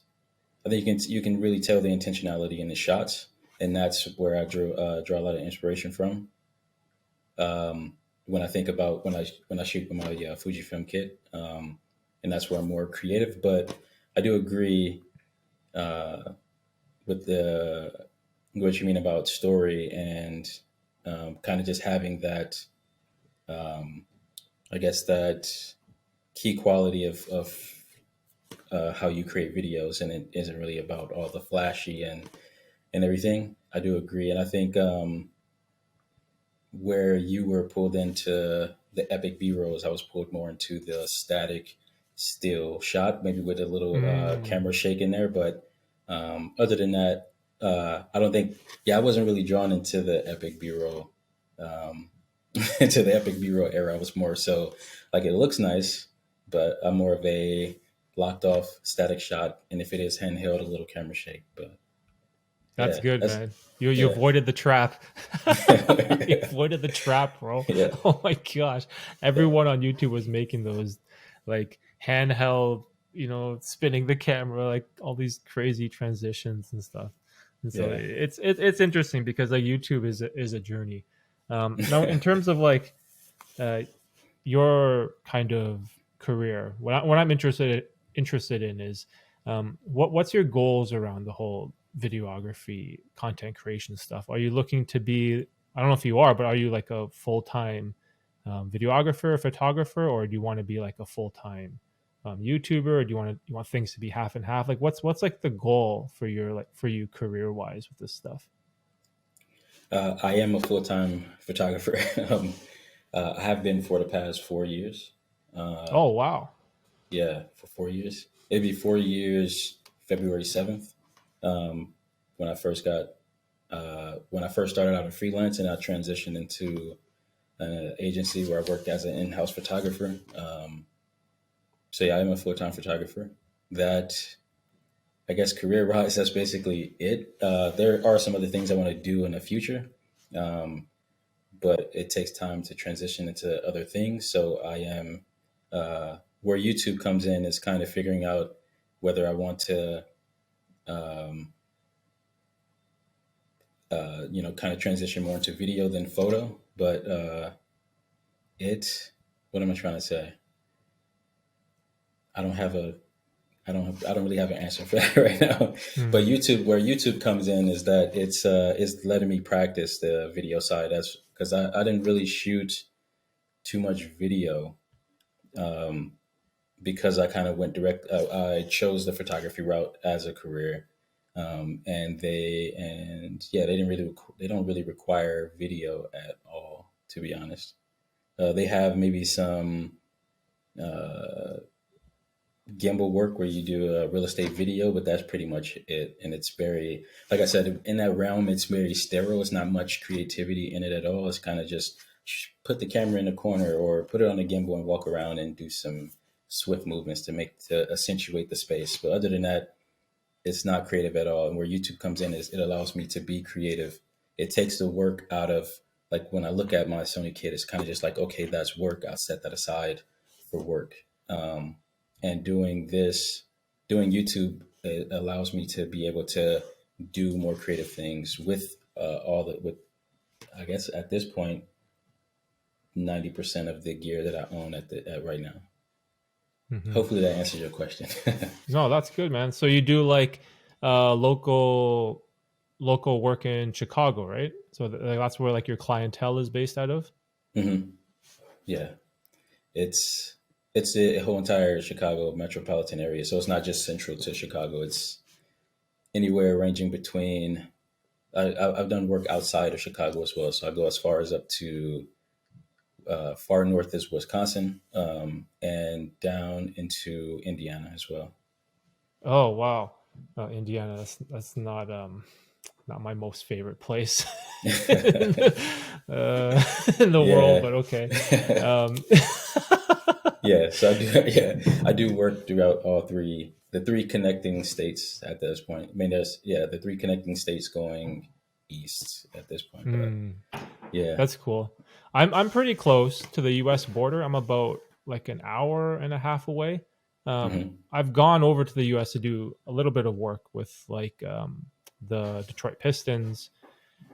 I think you can really tell the intentionality in the shots, and that's where I draw a lot of inspiration from. When I think about when I shoot with my Fujifilm kit, and that's where I'm more creative. But I do agree uh, with the what you mean about story and kind of just having that, um, I guess that key quality of how you create videos, and it isn't really about all the flashy and everything. I do agree, and I think where you were pulled into the epic B rolls, I was pulled more into the static still shot, maybe with a little mm, camera shake in there. But other than that, I don't think. Yeah, I wasn't really drawn into the epic B roll, um, into the epic B roll era. I was more so like it looks nice, but I'm more of a locked off static shot, and if it is handheld, a little camera shake. But That's yeah, good, that's man. You yeah, avoided the trap. You avoided the trap, bro. yeah, Oh my gosh. yeah, Everyone on YouTube was making those like handheld, spinning the camera, like all these crazy transitions and stuff. And so yeah. it's interesting because like YouTube is a journey. Now in terms of like uh, your kind of career, what I'm interested in is what's your goals around the whole videography content creation stuff? Are you looking to be, I don't know if you are, but are you like a full-time videographer, photographer, or do you want to be like a full-time YouTuber, or do you want things to be half and half? Like what's like the goal for your, like for you career wise with this stuff? I am a full time photographer. I have been for the past 4 years. Uh, Oh wow. yeah, for 4 years. It'd be 4 years, February 7th. Um, when I first got when I first started out in freelance, and I transitioned into an agency where I worked as an in-house photographer. So yeah, I'm a full-time photographer. That, I guess, career-wise, that's basically it. There are some other things I want to do in the future, um, but it takes time to transition into other things. So I am where YouTube comes in is kind of figuring out whether I want to, um, kind of transition more into video than photo. But it, what am I trying to say? I don't have a I don't really have an answer for that right now. But Hmm. YouTube, where YouTube comes in, is that it's letting me practice the video side. That's because I didn't really shoot too much video, um, because I kind of went direct. I chose the photography route as a career, and yeah, they don't really require video at all, to be honest. They have maybe some uh, gimbal work where you do a real estate video, but that's pretty much it. And it's very, like I said, in that realm, it's very sterile. It's not much creativity in it at all. It's kind of just put the camera in the corner or put it on a gimbal and walk around and do some swift movements to accentuate the space. But other than that, it's not creative at all. And where YouTube comes in is it allows me to be creative. It takes the work out of, like, when I look at my Sony kit, it's kind of just like, okay, that's work. I'll set that aside for work. And doing YouTube, it allows me to be able to do more creative things with with, I guess at this point, 90% of the gear that I own at right now. Hmm. Hopefully that answers your question. No, that's good, man. So you do like local work in Chicago, right? So like, that's where like your clientele is based out of. Hmm. Yeah. It's it's the whole entire Chicago metropolitan area. So it's not just central to Chicago. It's anywhere ranging between. I've done work outside of Chicago as well. So I go as far as up to far north as Wisconsin, and down into Indiana as well. Oh wow, Indiana. That's not my most favorite place in in the world, Yeah. but okay. Um, Yeah, so I do. Yeah, I do work throughout the three connecting states at this point. I mean, there's the three connecting states going east at this point. But hmm. yeah, That's cool. I'm pretty close to the U.S. border. I'm about like an hour and a half away. hmm, I've gone over to the U.S. to do a little bit of work with like the Detroit Pistons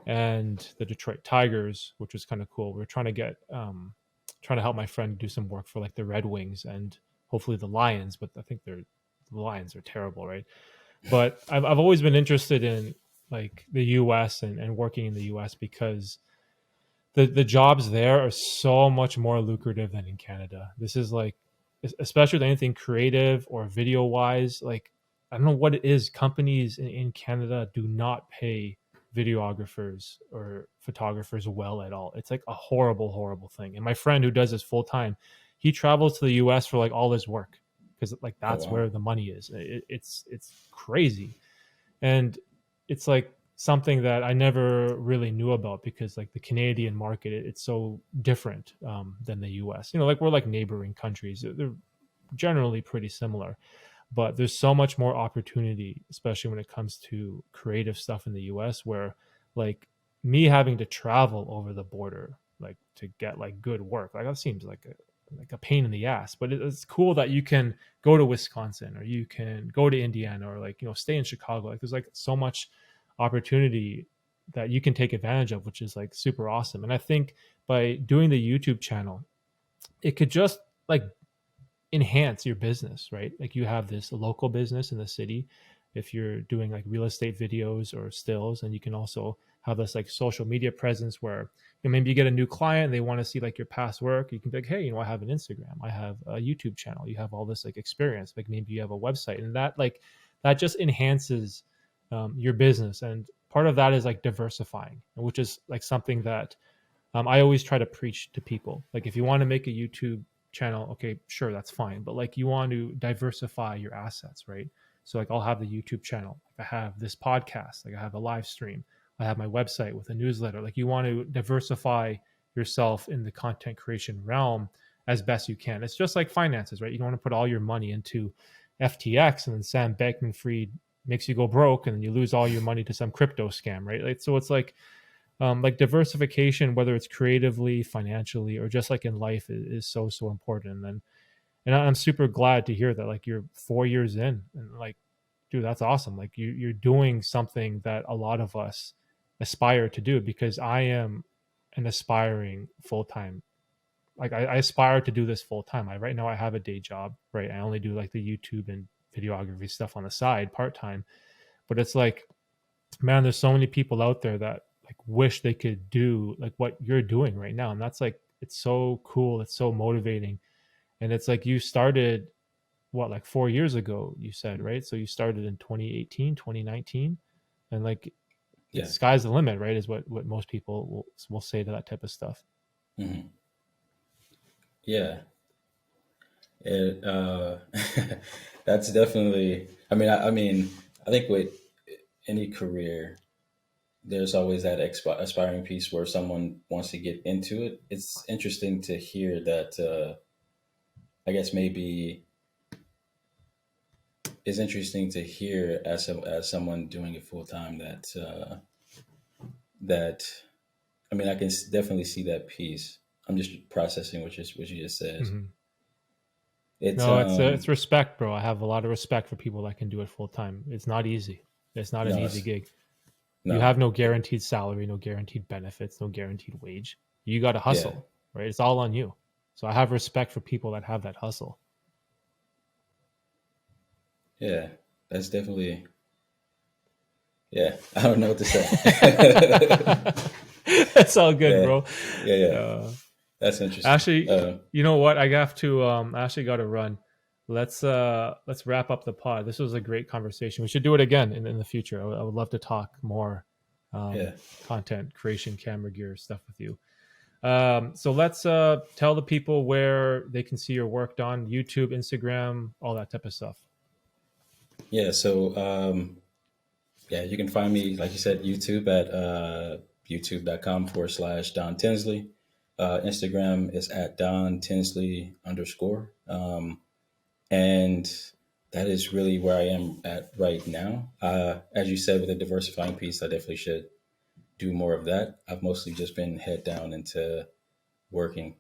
and the Detroit Tigers, which was kind of cool. We are trying to help my friend do some work for like the Red Wings and hopefully the Lions, but I think the Lions are terrible, right? But I've always been interested in like the U.S. and working in the U.S. because the jobs there are so much more lucrative than in Canada. This is like, especially with anything creative or video wise, like I don't know what it is. Companies in Canada do not pay videographers or photographers well at all. It's like a horrible, horrible thing. And my friend who does this full time, he travels to the US for like all his work because like oh that's wow, where the money is. It's crazy. And it's like something that I never really knew about because like the Canadian market, it's so different than the US. Like we're like neighboring countries. They're generally pretty similar. but there's so much more opportunity, especially when it comes to creative stuff in the US, where like me having to travel over the border like to get like good work, like that seems like a pain in the ass. But it's cool that you can go to Wisconsin or you can go to Indiana or like, you know, stay in Chicago. Like there's like so much opportunity that you can take advantage of, which is like super awesome. And I think by doing the YouTube channel, it could just like enhance your business, right? Like you have this local business in the city. If you're doing like real estate videos or stills, and you can also have this like social media presence where, you know, maybe you get a new client, they want to see like your past work. You can be like, hey, you know, I have an Instagram, I have a YouTube channel, you have all this like experience, like maybe you have a website, and that just enhances your business. And part of that is like diversifying, which is like something that I always try to preach to people. Like, if you want to make a YouTube channel, okay, sure, that's fine. But like, you want to diversify your assets, right? So like, I'll have the YouTube channel. Like, I have this podcast. Like, I have a live stream. I have my website with a newsletter. Like, you want to diversify yourself in the content creation realm as best you can. It's just like finances, right? You don't want to put all your money into FTX and then Sam Bankman-Fried makes you go broke and then you lose all your money to some crypto scam, right? Like, so it's like diversification, whether it's creatively, financially, or just like in life, is so important. And I'm super glad to hear that like you're 4 years in, and like, dude, that's awesome. Like you're doing something that a lot of us aspire to do, because I am an aspiring full-time, like I aspire to do this full-time. Right now I have a day job, right? I only do like the YouTube and videography stuff on the side part-time, but it's like, man, there's so many people out there that like wish they could do like what you're doing right now. And that's like, it's so cool, it's so motivating. And it's like, you started what, like 4 years ago, you said, right? So you started in 2018, 2019, and like, the Yeah. sky's the limit, right? Is what most people will say to that type of stuff. Hmm. Yeah. It that's definitely. I mean, I think with any career, there's always that aspiring piece where someone wants to get into it. It's interesting to hear that. I guess maybe it's interesting to hear as someone doing it full time that I mean, I can definitely see that piece. I'm just processing what you just said. Mm-hmm. It's No, it's respect, bro. I have a lot of respect for people that can do it full time. It's not easy. It's not an no, easy gig. You no, have no guaranteed salary, no guaranteed benefits, no guaranteed wage. You got to yeah, hustle, right? It's all on you. So I have respect for people that have that hustle. yeah. That's definitely, yeah. I don't know what to say. It's all good, Yeah, bro. yeah, yeah. Uh, That's interesting. Actually, you know what? I have to I actually got to run. Let's wrap up the pod. This was a great conversation. We should do it again in the future. I would love to talk more Yeah, content creation, camera gear stuff with you. So let's tell the people where they can see your work on YouTube, Instagram, all that type of stuff. yeah. So, yeah, you can find me, like you said, YouTube at youtube.com/Don Tinsley. Instagram is at Don Tinsley _. And that is really where I am at right now. As you said, with the diversifying piece, I definitely should do more of that. I've mostly just been head down into working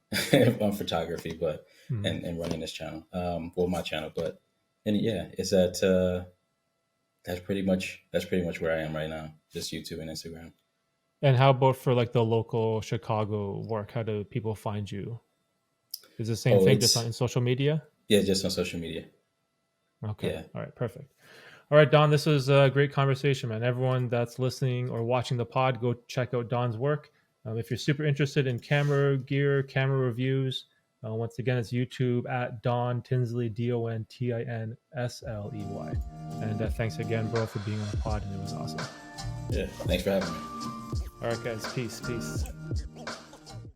on photography, but Mhm. and running this channel, well, my channel. But and yeah, is that that's pretty much where I am right now. Just YouTube and Instagram. And how about for like the local Chicago work? How do people find you? Is the same Oh, thing just on it's in social media? yeah, just on social media. Okay. Yeah, All right. Perfect. All right, Don, this was a great conversation, man. Everyone that's listening or watching the pod, go check out Don's work. If you're super interested in camera gear, camera reviews, once again, it's YouTube at Don Tinsley, DonTinsley. And thanks again, bro, for being on the pod, and it was awesome. yeah. Thanks for having me. All right, guys. Peace. Peace.